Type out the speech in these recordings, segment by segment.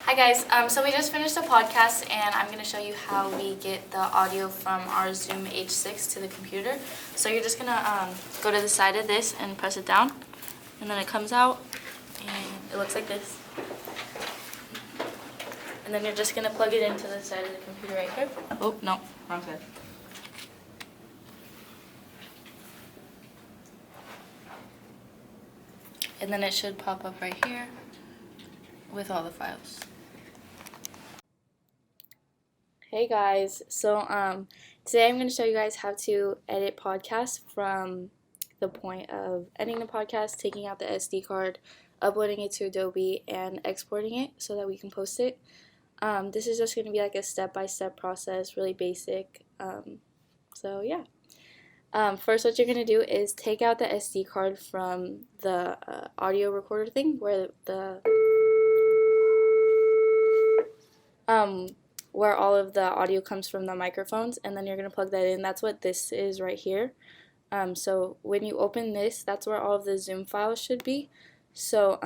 Hi guys, so we just finished the podcast and I'm going to show you how we get the audio from our Zoom H6 to the computer. So you're just going to go to the side of this and press it down, and then it comes out and it looks like this. And then you're just going to plug it into the side of the computer right here. Oh, no, wrong side. And then it should pop up right here with all the files. Hey guys, so today I'm going to show you guys how to edit podcasts from the point of editing the podcast, taking out the SD card, uploading it to Adobe, and exporting it so that we can post it. This is just going to be like a step-by-step process, really basic. So yeah. First, what you're going to do is take out the SD card from the audio recorder thing where all of the audio comes from the microphones, and then you're going to plug that in. That's what this is right here. So when you open this, that's where all of the Zoom files should be. So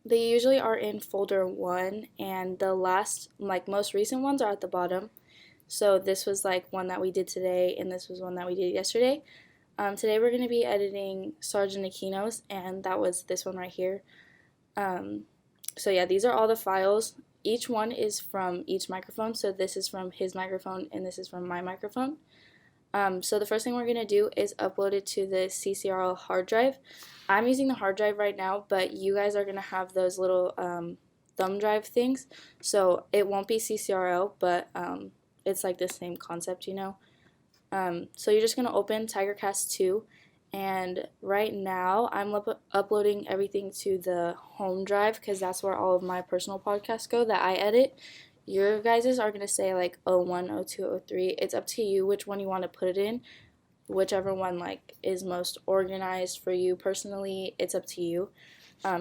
they usually are in folder 1, and the last, like most recent ones, are at the bottom. So this was like one that we did today, and this was one that we did yesterday. Today we're going to be editing Sergeant Aquino's, and that was this one right here. So yeah, these are all the files. Each one is from each microphone. So this is from his microphone, and this is from my microphone. So the first thing we're going to do is upload it to the CCRL hard drive. I'm using the hard drive right now, but you guys are going to have those little thumb drive things. So it won't be CCRL, but it's like the same concept, you know. So you're just going to open TigerCast 2, and right now I'm uploading everything to the home drive because that's where all of my personal podcasts go that I edit. Your guys's are going to say like 01, 02, 03. It's up to you which one you want to put it in. Whichever one like is most organized for you personally, it's up to you.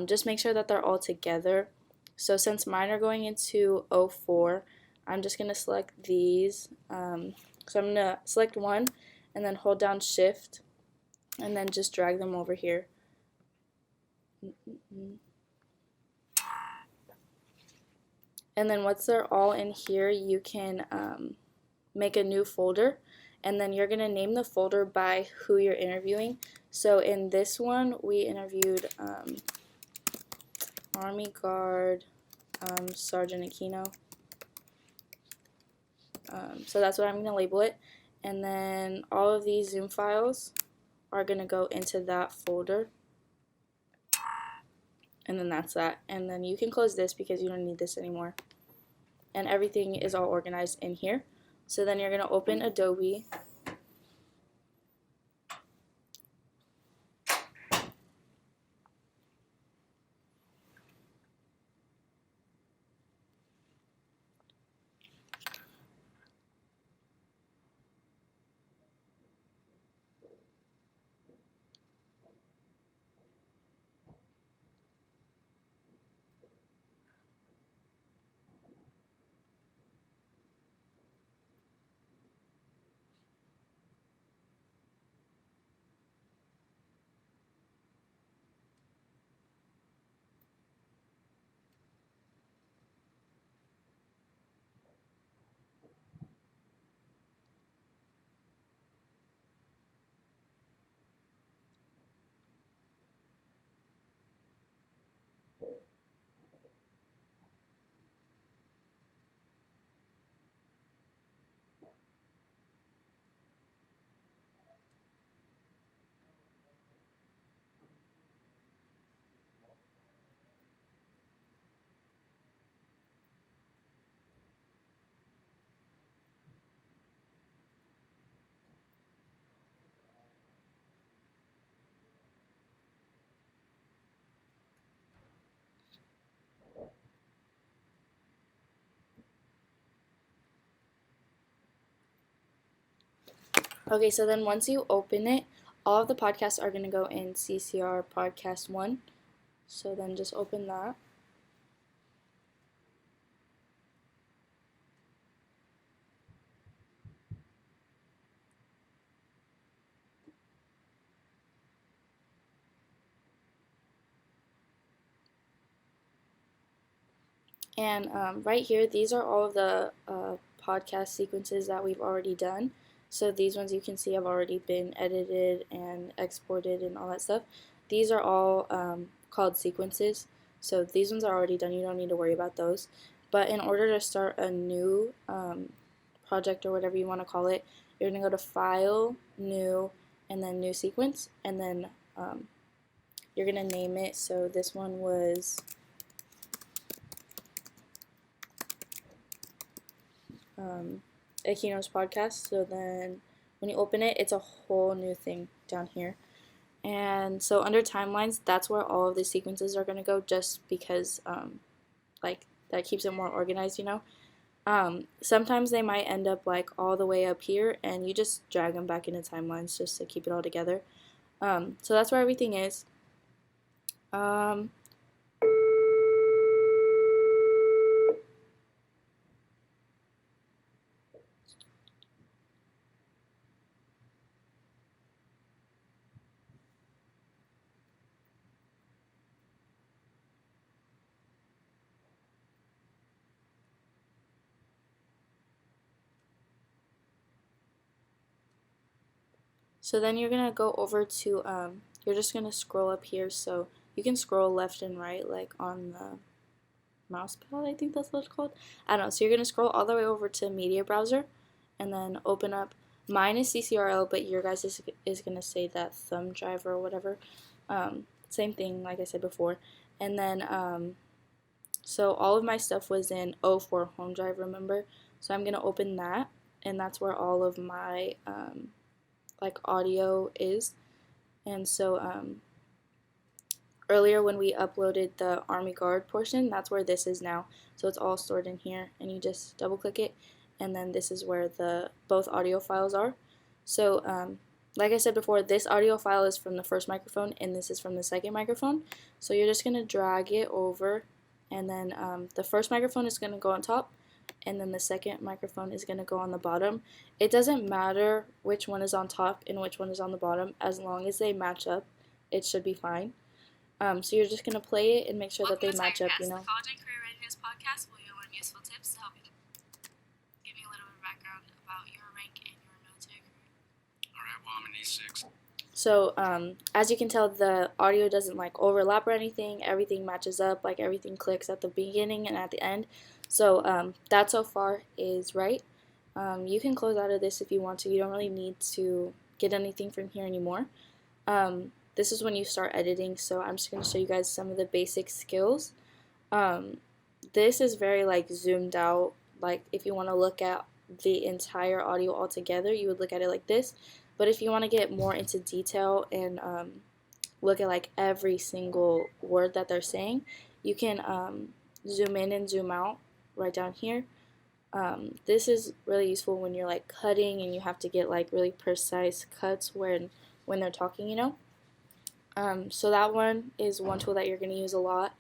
Just make sure that they're all together. So since mine are going into 04, I'm just going to select these. So I'm going to select one and then hold down shift and then just drag them over here. And then once they're all in here, you can make a new folder, and then you're going to name the folder by who you're interviewing. So in this one, we interviewed Army Guard Sergeant Aquino. So that's what I'm going to label it. And then all of these Zoom files are going to go into that folder. And then that's that. And then you can close this because you don't need this anymore. And everything is all organized in here. So then you're going to open Adobe. Okay, so then once you open it, all of the podcasts are going to go in CCR Podcast 1. So then just open that. And right here, these are all of the podcast sequences that we've already done. So these ones you can see have already been edited and exported and all that stuff. These are all called sequences. So these ones are already done. You don't need to worry about those. But in order to start a new project or whatever you want to call it, you're going to go to File, New, and then New Sequence. And then you're going to name it. So this one was Akinos podcast. So then when you open it, it's a whole new thing down here. And so under timelines, that's where all of the sequences are going to go, just because like that keeps it more organized, you know. Sometimes they might end up like all the way up here, and you just drag them back into timelines just to keep it all together. So that's where everything is. So then you're gonna go over to you're just gonna scroll up here, so you can scroll left and right like on the mouse pad, I think that's what it's called. I don't know. So you're gonna scroll all the way over to media browser and then open up, mine is CCRL, but your guys is gonna say that thumb drive or whatever. Same thing like I said before. And then so all of my stuff was in O4 home drive, remember? So I'm gonna open that, and that's where all of my like audio is. And so earlier when we uploaded the Army Guard portion, that's where this is now. So it's all stored in here, and you just double click it, and then this is where the both audio files are. So like I said before, this audio file is from the first microphone, and this is from the second microphone. So you're just gonna drag it over, and then the first microphone is gonna go on top, and then the second microphone is going to go on the bottom. It doesn't matter which one is on top and which one is on the bottom, as long as they match up, it should be fine. So you're just going to play it and make sure that they match up, you know. The College and Career Readiness Podcast will learn useful tips to help you. Give me a little bit of background about your rank and your military career. Alright, well, I'm an E6. So as you can tell, the audio doesn't like overlap or anything. Everything matches up, like everything clicks at the beginning and at the end. So that so far is right. You can close out of this if you want to. You don't really need to get anything from here anymore. This is when you start editing, so I'm just going to show you guys some of the basic skills. This is very like zoomed out. Like if you want to look at the entire audio altogether, you would look at it like this. But if you want to get more into detail and look at like every single word that they're saying, you can zoom in and zoom out right down here. This is really useful when you're like cutting and you have to get like really precise cuts when they're talking, you know. So that one is one tool that you're going to use a lot.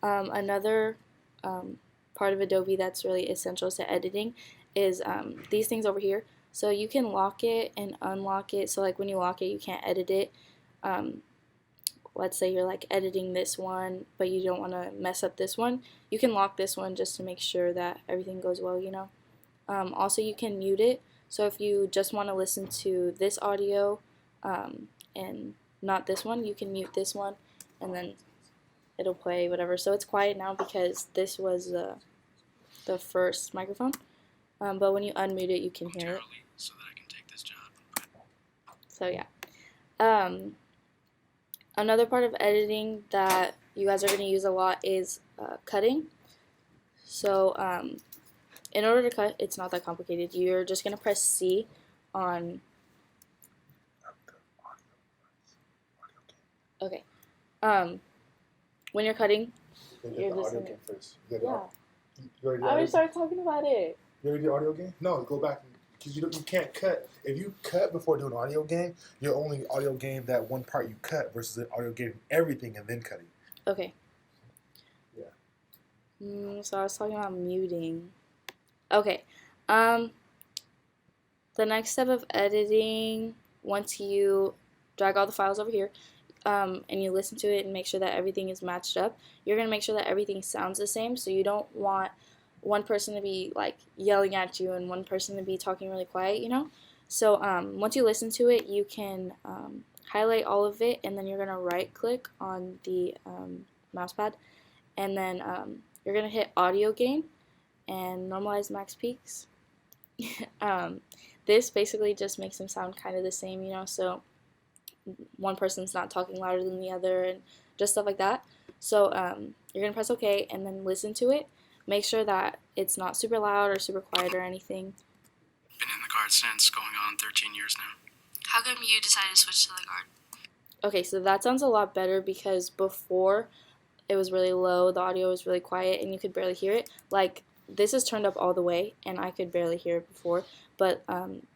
Another part of Adobe that's really essential to editing is these things over here. So you can lock it and unlock it. So like when you lock it, you can't edit it. Let's say you're like editing this one, but you don't want to mess up this one. You can lock this one just to make sure that everything goes well, you know. Also, you can mute it. So if you just want to listen to this audio and not this one, you can mute this one, and then it'll play whatever. So it's quiet now because this was the first microphone. But when you unmute it, you can hear it. So that I can take this job. So yeah. Another part of editing that you guys are going to use a lot is cutting. So in order to cut, it's not that complicated. You're just going to press C on... Okay. When you're cutting, you're just audio gonna... game first. You I already started talking about it. You already did audio game? No, go back because you can't cut. If you cut before doing audio game, you're only audio game that one part you cut versus an audio game everything and then cutting. Okay. Yeah. So I was talking about muting. Okay. The next step of editing, once you drag all the files over here, and you listen to it and make sure that everything is matched up, you're going to make sure that everything sounds the same. So you don't want one person to be like yelling at you and one person to be talking really quiet, you know? So once you listen to it, you can highlight all of it, and then you're going to right click on the mouse pad, and then you're going to hit audio gain and normalize max peaks. This basically just makes them sound kind of the same, you know, so one person's not talking louder than the other and just stuff like that. So you're going to press OK and then listen to it. Make sure that it's not super loud or super quiet or anything. Been in the Guard since, going on 13 years now. How come you decided to switch to the Guard? Okay, so that sounds a lot better because before it was really low, the audio was really quiet, and you could barely hear it. Like, this is turned up all the way, and I could barely hear it before, but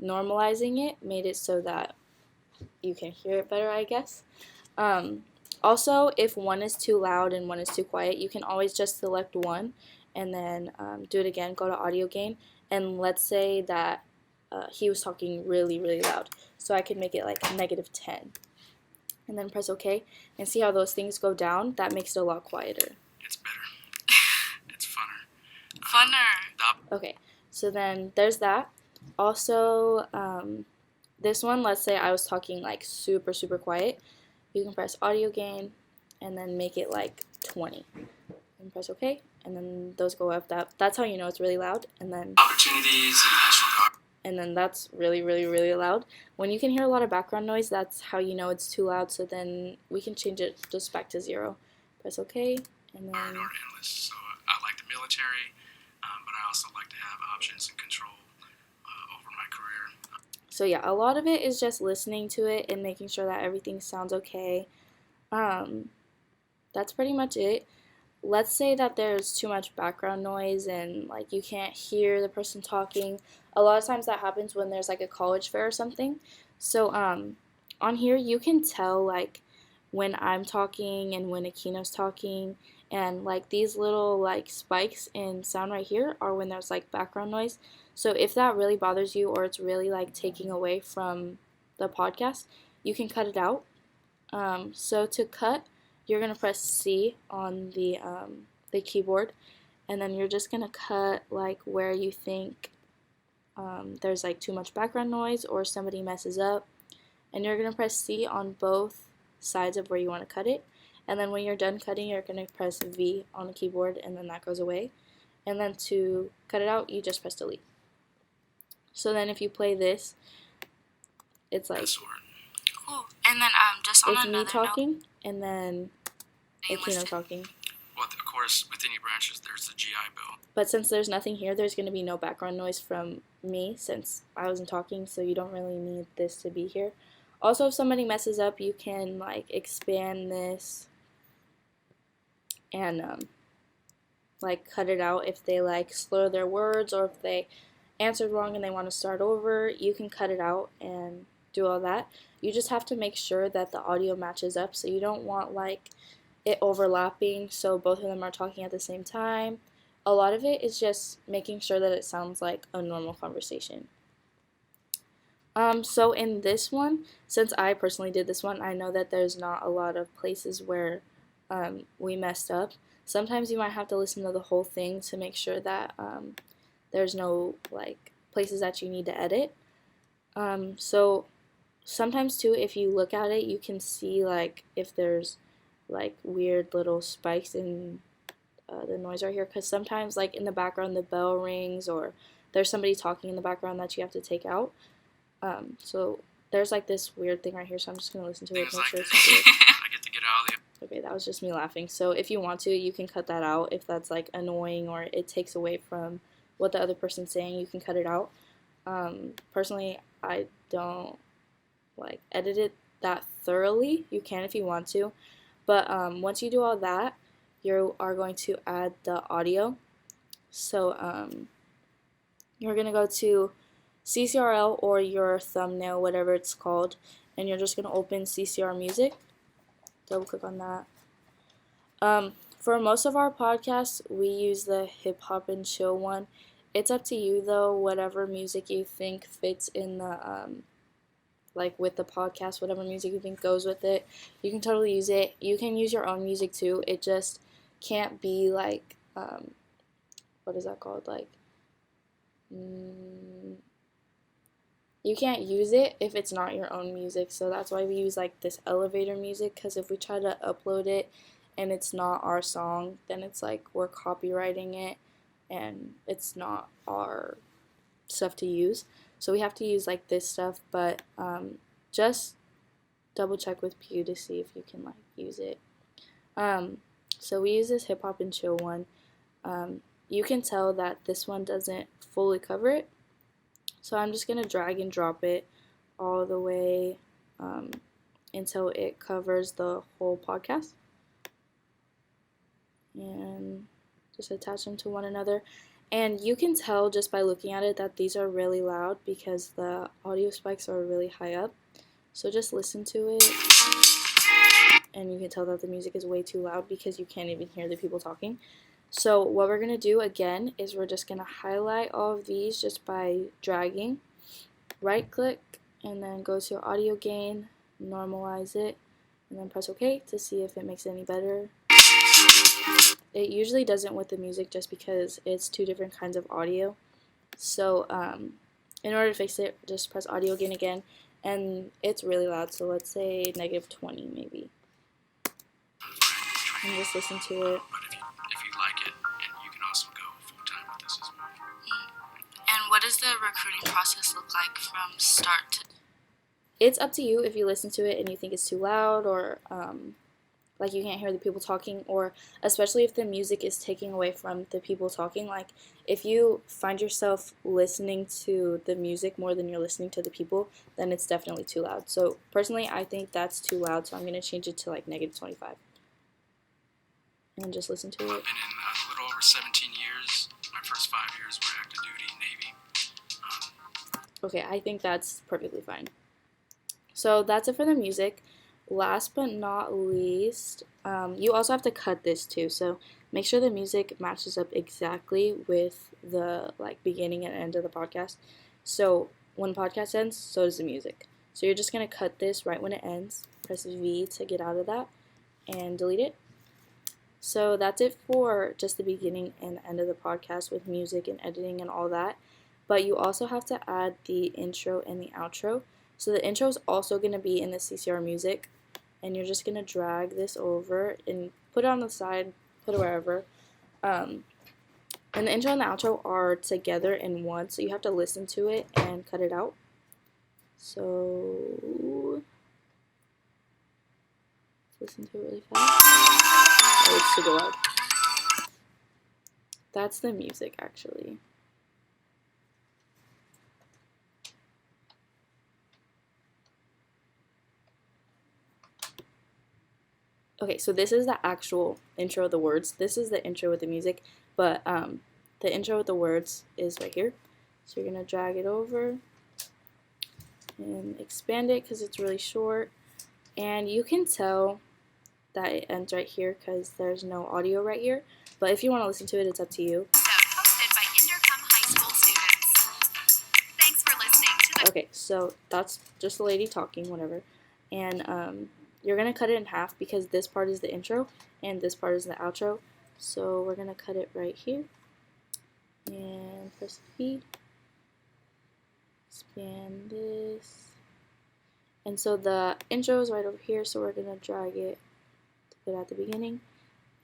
normalizing it made it so that you can hear it better, I guess. Also, if one is too loud and one is too quiet, you can always just select one and then do it again, go to audio gain, and let's say that he was talking really, really loud. So I could make it like -10. And then press OK, and see how those things go down. That makes it a lot quieter. It's better. It's funner. Funner. Okay, so then there's that. Also, this one, let's say I was talking like super, super quiet. You can press audio gain and then make it like 20. And press OK, and then those go up. That's how you know it's really loud. And then Opportunities in National Guard. and then that's really, really, really loud. When you can hear a lot of background noise, that's how you know it's too loud, so then we can change it just back to 0. Press OK, and then... Are endless. So I like the military, but I also like to have options and control over my career. So yeah, a lot of it is just listening to it and making sure that everything sounds okay. That's pretty much it. Let's say that there's too much background noise and like you can't hear the person talking. A lot of times that happens when there's like a college fair or something. So on here you can tell like when I'm talking and when Akino's talking, and like these little like spikes in sound right here are when there's like background noise. So if that really bothers you or it's really like taking away from the podcast, you can cut it out. So to cut, you're going to press C on the keyboard, and then you're just going to cut like where you think there's like too much background noise or somebody messes up, and you're going to press C on both sides of where you want to cut it, and then when you're done cutting, you're going to press V on the keyboard, and then that goes away. And then to cut it out, you just press delete. So then if you play this, it's like Cool. And then just on it's another me talking and then note, Akino talking. Well, of course, with any branches, there's the GI Bill. But since there's nothing here, there's going to be no background noise from me since I wasn't talking, so you don't really need this to be here. Also, if somebody messes up, you can like expand this and like cut it out if they like slur their words or if they answered wrong and they want to start over. You can cut it out and do all that. You just have to make sure that the audio matches up, so you don't want like it overlapping so both of them are talking at the same time. A lot of it is just making sure that it sounds like a normal conversation. So in this one, since I personally did this one, I know that there's not a lot of places where we messed up. Sometimes you might have to listen to the whole thing to make sure that there's no like places that you need to edit. So sometimes too, if you look at it, you can see like if there's like weird little spikes in the noise right here, because sometimes like in the background the bell rings or there's somebody talking in the background that you have to take out. So there's like this weird thing right here, so I'm just going to listen to it, Things make like sure this. it's not weird. I get to get out of the Okay, that was just me laughing. So if you want to, you can cut that out. If that's like annoying or it takes away from what the other person's saying, you can cut it out. Personally, I don't like edit it that thoroughly. You can if you want to, but once you do all that, you are going to add the audio. So you're going to go to CCRL or your thumbnail, whatever it's called, and you're just going to open CCR Music. Double click on that. For most of our podcasts, we use the hip hop and chill one. It's up to you though, whatever music you think fits in the like with the podcast, whatever music you think goes with it, you can totally use it. You can use your own music too. It just can't be like, what is that called? Like, you can't use it if it's not your own music. So that's why we use like this elevator music, because if we try to upload it and it's not our song, then it's like we're copywriting it and it's not our stuff to use. So we have to use like this stuff, but just double check with Pew to see if you can like use it. So we use this hip hop and chill one. You can tell that this one doesn't fully cover it. So I'm just going to drag and drop it all the way until it covers the whole podcast. And just attach them to one another. And you can tell just by looking at it that these are really loud because the audio spikes are really high up. So just listen to it. And you can tell that the music is way too loud because you can't even hear the people talking. So what we're going to do again is we're just going to highlight all of these just by dragging, right click, and then go to audio gain, normalize it, and then press OK to see if it makes it any better. It usually doesn't with the music just because it's two different kinds of audio. So in order to fix it, just press audio gain again, and it's really loud, so let's say -20 maybe. And just listen to it. But if you like it, and you can also go full time with this as well. And what does the recruiting process look like from start to? It's up to you if you listen to it and you think it's too loud, or like you can't hear the people talking, or especially if the music is taking away from the people talking. Like if you find yourself listening to the music more than you're listening to the people, then it's definitely too loud. So personally, I think that's too loud, so I'm going to change it to like -25. And just listen to it. I've been in a little over 17 years. My first 5 years were active duty Navy. Okay, I think that's perfectly fine. So that's it for the music. Last but not least, you also have to cut this too. So make sure the music matches up exactly with the like beginning and end of the podcast. So when the podcast ends, so does the music. So you're just gonna cut this right when it ends. Press V to get out of that and delete it. So that's it for just the beginning and end of the podcast with music and editing and all that. But you also have to add the intro and the outro. So the intro is also going to be in the CCR music. And you're just going to drag this over and put it on the side, put it wherever. And the intro and the outro are together in one, so you have to listen to it and cut it out. So listen to it really fast. Oh, it's super loud. That's the music, actually. Okay, so this is the actual intro of the words. This is the intro with the music, but the intro with the words is right here. So you're going to drag it over and expand it because it's really short. And you can tell that it ends right here because there's no audio right here. But if you want to listen to it, it's up to you. Hosted by Indercom High School students. Thanks for listening to the. Okay, so that's just the lady talking, whatever. And you're going to cut it in half because this part is the intro and this part is the outro. So we're going to cut it right here. And press V. Expand this. And so the intro is right over here, so we're going to drag it to put at the beginning.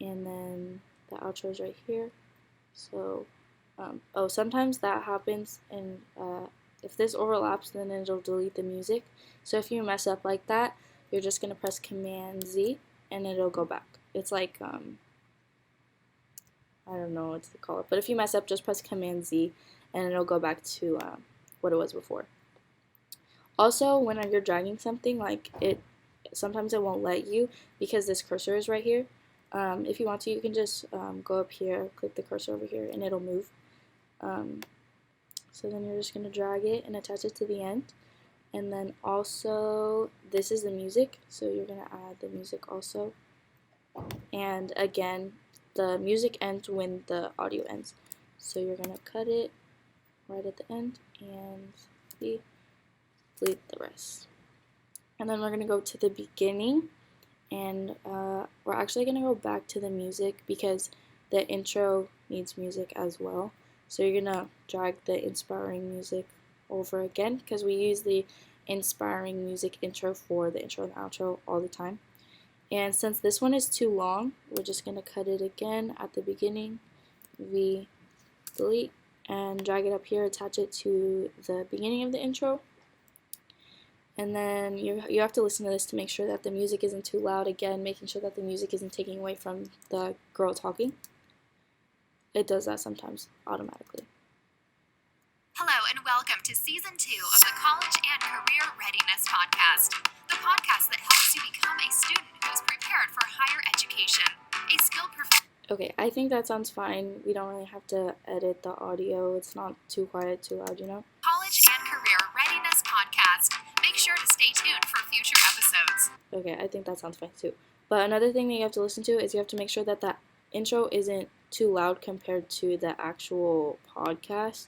And then the outro is right here. So, sometimes that happens, and if this overlaps, then it'll delete the music. So if you mess up like that, you're just going to press Command Z, and it'll go back. It's like, I don't know what to call it, but if you mess up, just press Command Z, and it'll go back to what it was before. Also, when you're dragging something, like sometimes it won't let you because this cursor is right here. If you want to, you can just go up here, click the cursor over here, and it'll move. So then you're just going to drag it and attach it to the end. And then also, this is the music, so you're going to add the music also. And again, the music ends when the audio ends. So you're going to cut it right at the end and delete the rest. And then we're going to go to the beginning, and we're actually going to go back to the music because the intro needs music as well. So you're going to drag the inspiring music over again because we use the inspiring music intro for the intro and outro all the time. And since this one is too long, we're just going to cut it again at the beginning, delete, and drag it up here, attach it to the beginning of the intro. And then you have to listen to this to make sure that the music isn't too loud, again, making sure that the music isn't taking away from the girl talking. It does that sometimes automatically. Hello and welcome to Season 2 of the College and Career Readiness Podcast, the podcast that helps you become a student who is prepared for higher education, a skilled professional. Okay, I think that sounds fine. We don't really have to edit the audio. It's not too quiet, too loud, you know? College and Career Readiness Podcast. Make sure to stay tuned for future episodes. Okay, I think that sounds fine too. But another thing that you have to listen to is you have to make sure that that intro isn't too loud compared to the actual podcast.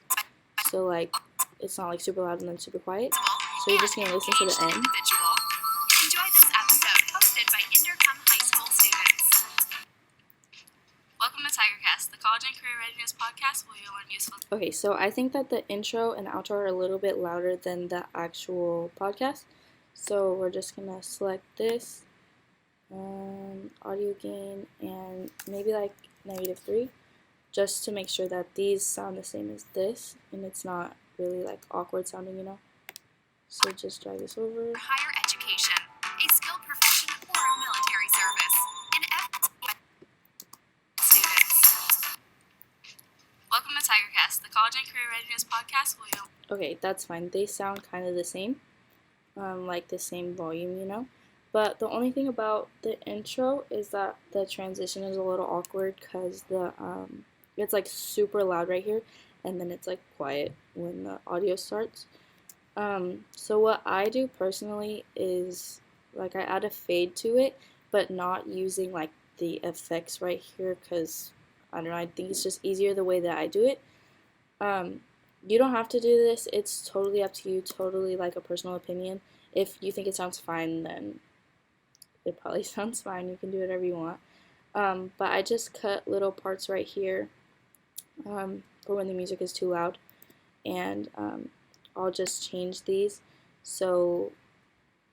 So, like, it's not, like, super loud and then super quiet. So you're just going to listen to the end. Enjoy this episode hosted by Intercom High School students. Welcome to TigerCast, the College and Career Readiness Podcast where you'll learn useful. Okay, so I think that the intro and outro are a little bit louder than the actual podcast. So we're just going to select this, audio gain, and maybe like -3, just to make sure that these sound the same as this, and it's not really like awkward sounding, you know? So just drag this over. Higher education, a skilled profession, or military service. Students. Welcome to TigerCast, the College and Career Readiness Podcast where you'll Okay, that's fine. They sound kind of the same, like the same volume, you know? But the only thing about the intro is that the transition is a little awkward because it's like super loud right here, and then it's like quiet when the audio starts. So what I do personally is like I add a fade to it, but not using like the effects right here because I don't know, I think it's just easier the way that I do it. You don't have to do this. It's totally up to you, totally like a personal opinion. If you think it sounds fine, then it probably sounds fine. You can do whatever you want. But I just cut little parts right here for when the music is too loud. And I'll just change these. So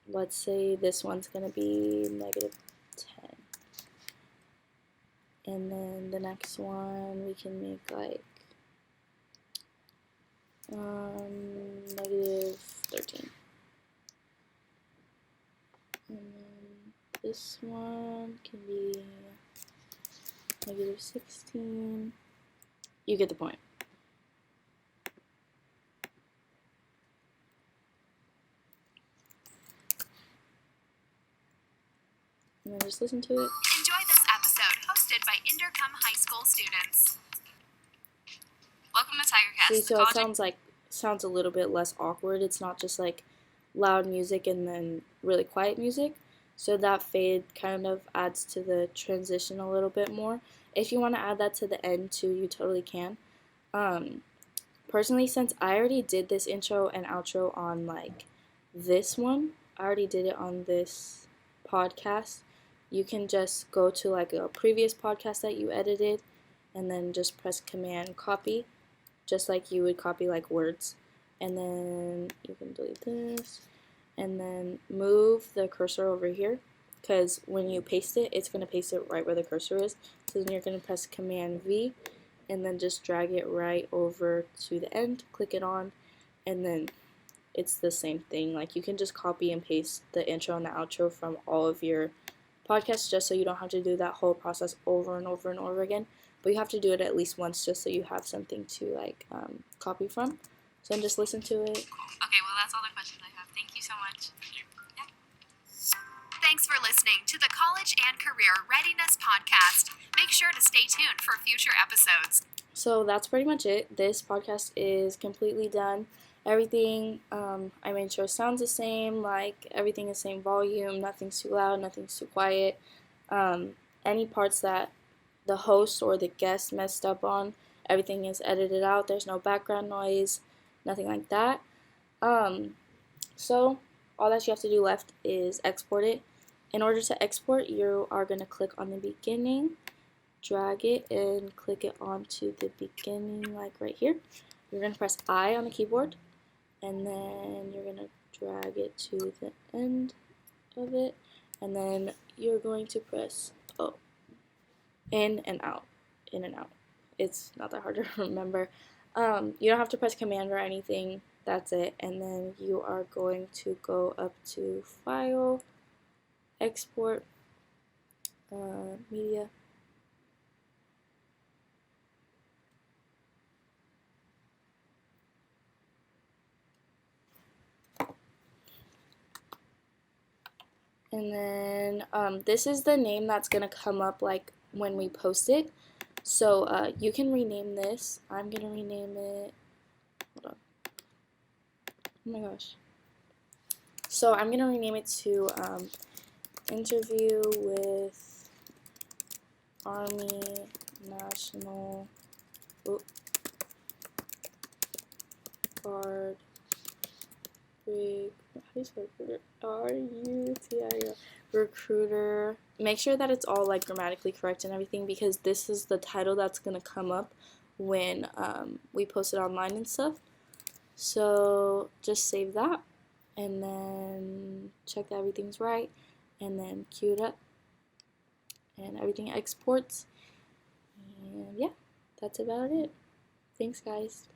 let's say this one's going to be -10. And then the next one we can make like -13. And then this one can be -16. You get the point. And then just listen to it. Enjoy this episode hosted by Intercom High School students. Welcome to TigerCast, See, the so it College sounds a little bit less awkward. It's not just like loud music and then really quiet music. So that fade kind of adds to the transition a little bit more. If you want to add that to the end too, you totally can. Personally, since I already did this intro and outro on like this one, I already did it on this podcast. You can just go to like a previous podcast that you edited and then just press Command copy, just like you would copy like words. And then you can delete this and then move the cursor over here, because when you paste it, it's going to paste it right where the cursor is. So then you're going to press Command V and then just drag it right over to the end, click it on, and then it's the same thing. Like you can just copy and paste the intro and the outro from all of your podcasts just so you don't have to do that whole process over and over and over again. But you have to do it at least once just so you have something to like copy from. So then just listen to it. Okay, well that's all the questions I have. Thank you so much. Thanks for listening to the College and Career Readiness Podcast. Make sure to stay tuned for future episodes. So that's pretty much it. This podcast is completely done. Everything I made sure sounds the same, like everything is same volume, nothing's too loud, nothing's too quiet. Any parts that the host or the guest messed up on, everything is edited out. There's no background noise, nothing like that. So all that you have to do left is export it. In order to export, you are going to click on the beginning, drag it, and click it onto the beginning, like right here. You're going to press I on the keyboard, and then you're going to drag it to the end of it, and then you're going to press O, in and out, in and out. It's not that hard to remember. You don't have to press command or anything. That's it. And then you are going to go up to File, Export, Media. And then this is the name that's going to come up like when we post it. So you can rename this. I'm going to rename it, hold on. Oh my gosh. So I'm going to rename it to Interview with Army National Guard how do you spell recruiter? R-U-T-I-O. Recruiter. Make sure that it's all like grammatically correct and everything, because this is the title that's going to come up when we post it online and stuff. So just save that and then check that everything's right, and then queue it up and everything exports. And yeah, that's about it. Thanks, guys.